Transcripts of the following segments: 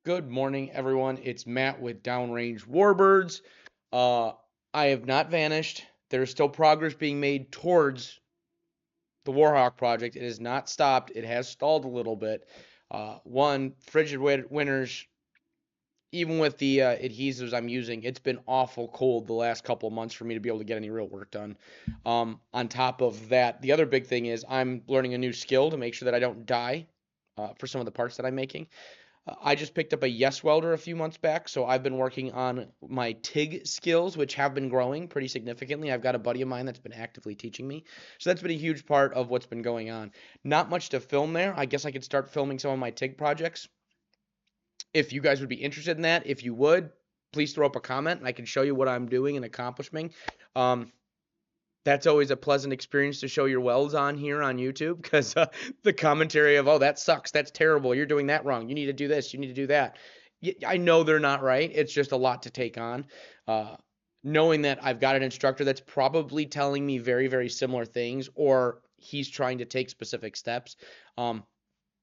Good morning, everyone. It's Matt with Downrange Warbirds. Uh, I have not vanished. There is still progress being made towards the Warhawk project. It has not stopped. It has stalled a little bit. One, frigid winters, even with the adhesives I'm using, it's been awful cold the last couple of months for me to be able to get any real work done. On top of that, the other big thing is I'm learning a new skill to make sure that I don't die for some of the parts that I'm making. I just picked up a Yes Welder a few months back, so I've been working on my TIG skills, which have been growing pretty significantly. I've got a buddy of mine that's been actively teaching me. So that's been a huge part of what's been going on. Not much to film there. I guess I could start filming some of my TIG projects. If you guys would be interested in that, if you would, please throw up a comment and I can show you what I'm doing and accomplishing. Um, that's always a pleasant experience to show your welds on here on YouTube because the commentary of, oh, that sucks, that's terrible, you're doing that wrong, you need to do this, you need to do that. I know they're not right. It's just a lot to take on. Uh, Knowing that I've got an instructor that's probably telling me very, very similar things, or he's trying to take specific steps. Um,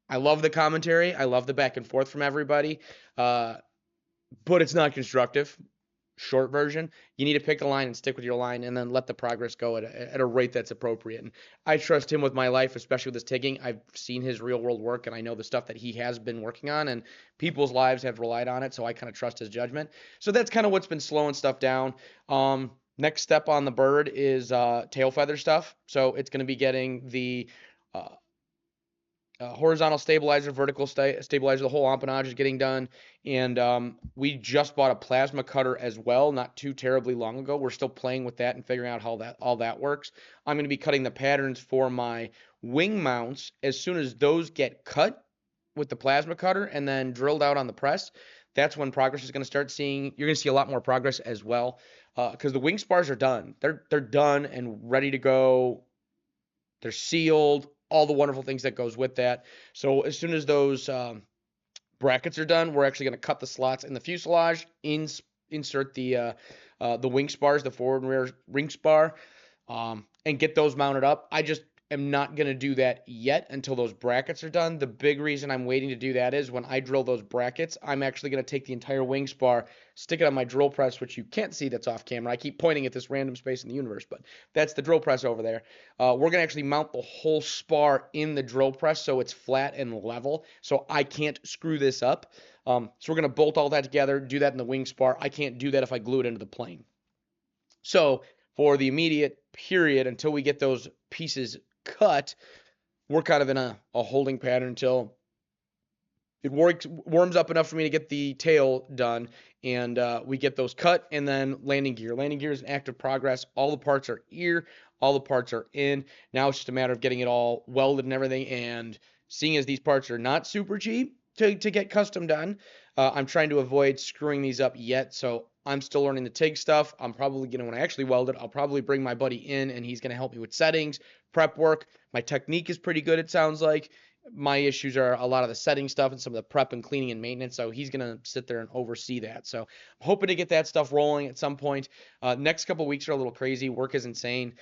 I love the commentary. I love the back and forth from everybody, uh, but it's not constructive. Short version, you need to pick a line and stick with your line and then let the progress go at a rate that's appropriate. And I trust him with my life, especially with this tigging. I've seen his real world work and I know the stuff that he has been working on, and people's lives have relied on it. So I kind of trust his judgment. So that's kind of what's been slowing stuff down. Next step on the bird is tail feather stuff. So it's going to be getting the uh, horizontal stabilizer, vertical stabilizer, the whole empennage is getting done. And we just bought a plasma cutter as well, not too terribly long ago. We're still playing with that and figuring out how that all that works. I'm going to be cutting the patterns for my wing mounts as soon as those get cut with the plasma cutter and then drilled out on the press. That's when progress is going to start seeing. You're going to see a lot more progress as well because the wing spars are done. They're done and ready to go. They're sealed, all the wonderful things that goes with that. So as soon as those brackets are done, we're actually going to cut the slots in the fuselage, insert the wing spars, the forward and rear wing spar, and get those mounted up. I just am not going to do that yet until those brackets are done. The big reason I'm waiting to do that is when I drill those brackets, I'm actually going to take the entire wing spar, stick it on my drill press, which you can't see that's off camera. I keep pointing at this random space in the universe, but that's the drill press over there. We're going to actually mount the whole spar in the drill press so it's flat and level, so I can't screw this up. So we're going to bolt all that together, do that in the wing spar. I can't do that if I glue it into the plane. So for the immediate period until we get those pieces cut, we're kind of in a holding pattern until it warms up enough for me to get the tail done, and we get those cut, and then landing gear. Landing gear is an active progress. All the parts are here. All the parts are in. Now it's just a matter of getting it all welded and everything, and seeing as these parts are not super cheap to get custom done, I'm trying to avoid screwing these up yet, so I'm still learning the TIG stuff. I'm probably going to, when I actually weld it, I'll probably bring my buddy in, and he's going to help me with settings, prep work. My technique is pretty good, it sounds like. My issues are a lot of the setting stuff and some of the prep and cleaning and maintenance. So he's going to sit there and oversee that. So I'm hoping to get that stuff rolling at some point. Next couple weeks are a little crazy. Work is insane.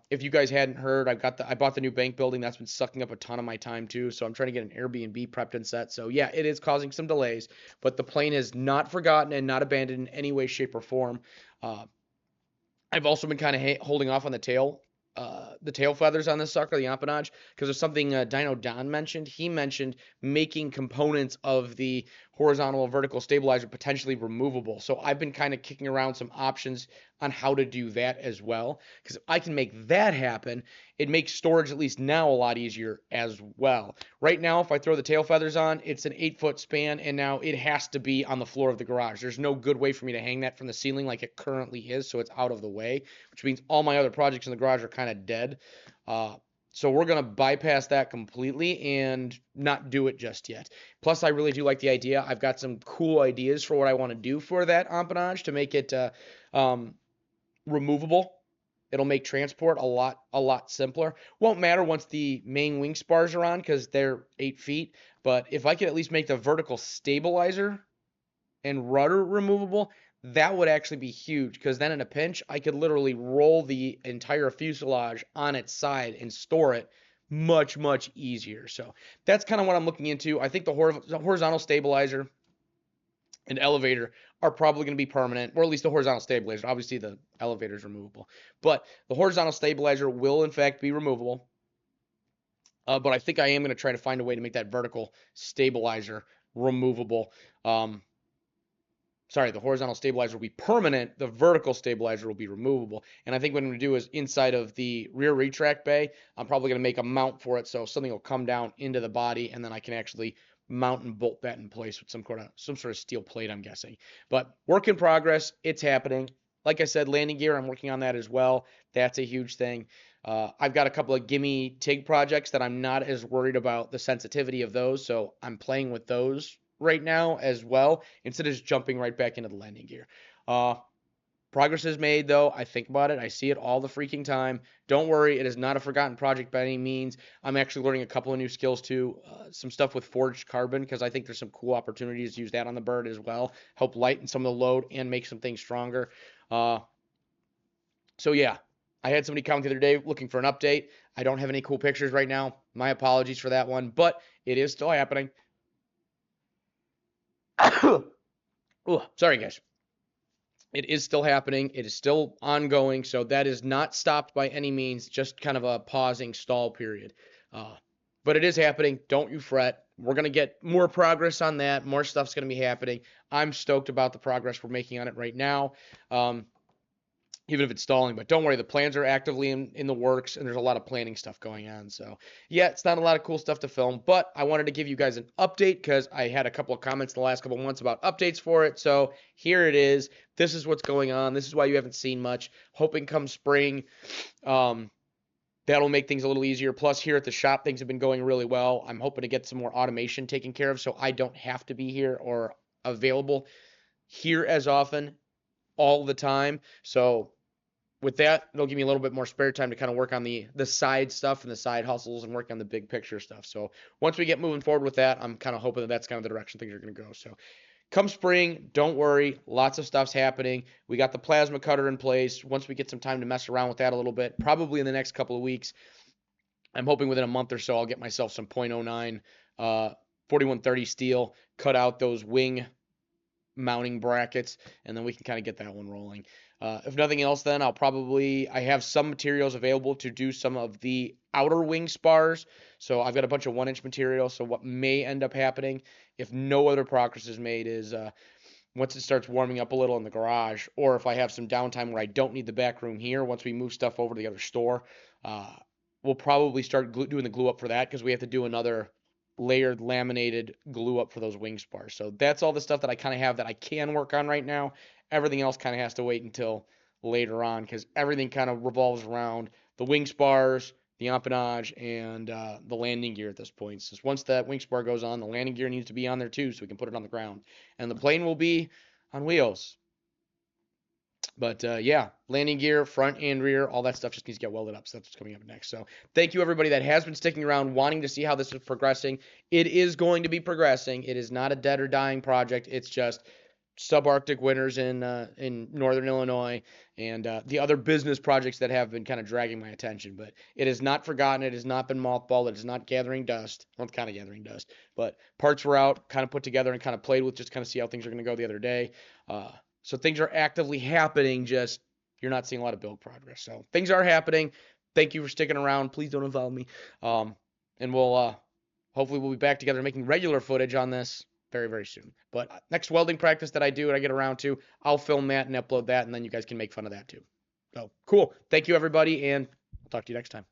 If you guys hadn't heard, I bought the new bank building. That's been sucking up a ton of my time too. So I'm trying to get an Airbnb prepped and set. So yeah, it is causing some delays, but the plane is not forgotten and not abandoned in any way, shape, or form. Uh, I've also been kind of holding off on the tail feathers on this sucker, the empennage, because there's something Dino Don mentioned. He mentioned making components of the horizontal or vertical stabilizer potentially removable. So I've been kind of kicking around some options on how to do that as well. Because if I can make that happen, it makes storage at least now a lot easier as well. Right now, if I throw the tail feathers on, it's an 8-foot span, and now it has to be on the floor of the garage. There's no good way for me to hang that from the ceiling like it currently is, so it's out of the way, which means all my other projects in the garage are kind of dead. Uh, so we're going to bypass that completely and not do it just yet. Plus, I really do like the idea. I've got some cool ideas for what I want to do for that empennage to make it um, removable. It'll make transport a lot simpler. Won't matter once the main wing spars are on because they're 8 feet. But if I could at least make the vertical stabilizer and rudder removable, that would actually be huge because then in a pinch, I could literally roll the entire fuselage on its side and store it much, much easier. So that's kind of what I'm looking into. I think the horizontal stabilizer and elevator are probably going to be permanent, or at least the horizontal stabilizer. Obviously, the elevator is removable, but the horizontal stabilizer will in fact be removable. But I think I am going to try to find a way to make that vertical stabilizer removable. Sorry, the horizontal stabilizer will be permanent. The vertical stabilizer will be removable. And I think what I'm going to do is inside of the rear retract bay, I'm probably going to make a mount for it so something will come down into the body, and then I can actually mount and bolt that in place with some sort of steel plate, I'm guessing. But work in progress. It's happening. Like I said, landing gear, I'm working on that as well. That's a huge thing. I've got a couple of gimme TIG projects that I'm not as worried about the sensitivity of those, so I'm playing with those right now as well, instead of just jumping right back into the landing gear. Progress is made, though. I think about it. I see it all the freaking time. Don't worry. It is not a forgotten project by any means. I'm actually learning a couple of new skills, too. Some stuff with forged carbon, because I think there's some cool opportunities to use that on the bird as well. Help lighten some of the load and make some things stronger. So, yeah. I had somebody comment the other day looking for an update. I don't have any cool pictures right now. My apologies for that one, but it is still happening. Oh, sorry, guys. It is still happening. It is still ongoing. So that is not stopped by any means, just kind of a pausing stall period. But it is happening. Don't you fret. We're going to get more progress on that. More stuff's going to be happening. I'm stoked about the progress we're making on it right now. Even if it's stalling, but don't worry, the plans are actively in the works, and there's a lot of planning stuff going on. So yeah, it's not a lot of cool stuff to film, but I wanted to give you guys an update because I had a couple of comments in the last couple of months about updates for it. So here it is. This is what's going on. This is why you haven't seen much. Hoping come spring, that'll make things a little easier. Plus, here at the shop, things have been going really well. I'm hoping to get some more automation taken care of so I don't have to be here or available here as often all the time. So with that, it'll give me a little bit more spare time to kind of work on the side stuff and the side hustles and work on the big picture stuff. So once we get moving forward with that, I'm kind of hoping that that's kind of the direction things are going to go. So come spring, don't worry, lots of stuff's happening. We got the plasma cutter in place. Once we get some time to mess around with that a little bit, probably in the next couple of weeks, I'm hoping within a month or so I'll get myself some .09 4130 steel, cut out those wing mounting brackets, and then we can kind of get that one rolling. If nothing else, then I have some materials available to do some of the outer wing spars. So I've got a bunch of 1-inch material. So what may end up happening, if no other progress is made, is once it starts warming up a little in the garage, or if I have some downtime where I don't need the back room here, once we move stuff over to the other store, we'll probably start doing the glue up for that, because we have to do another layered laminated glue up for those wing spars. So that's all the stuff that I kind of have that I can work on right now. Everything else kind of has to wait until later on, because everything kind of revolves around the wing spars, the empennage, and the landing gear at this point. So once that wing spar goes on, the landing gear needs to be on there too, so we can put it on the ground. And the plane will be on wheels. But yeah, landing gear, front and rear, all that stuff just needs to get welded up. So that's what's coming up next. So thank you, everybody that has been sticking around, wanting to see how this is progressing. It is going to be progressing. It is not a dead or dying project. It's just subarctic winters in northern Illinois and the other business projects that have been kind of dragging my attention. But it is not forgotten. It has not been mothballed. It is not gathering dust. Well, it's kind of gathering dust. But parts were out, kind of put together and kind of played with, just kind of see how things are going to go the other day. So things are actively happening, just you're not seeing a lot of build progress. So things are happening. Thank you for sticking around. Please don't involve me. And we'll hopefully we'll be back together making regular footage on this very, very soon. But next welding practice that I do and I get around to, I'll film that and upload that, and then you guys can make fun of that too. So cool. Thank you, everybody, and I'll talk to you next time.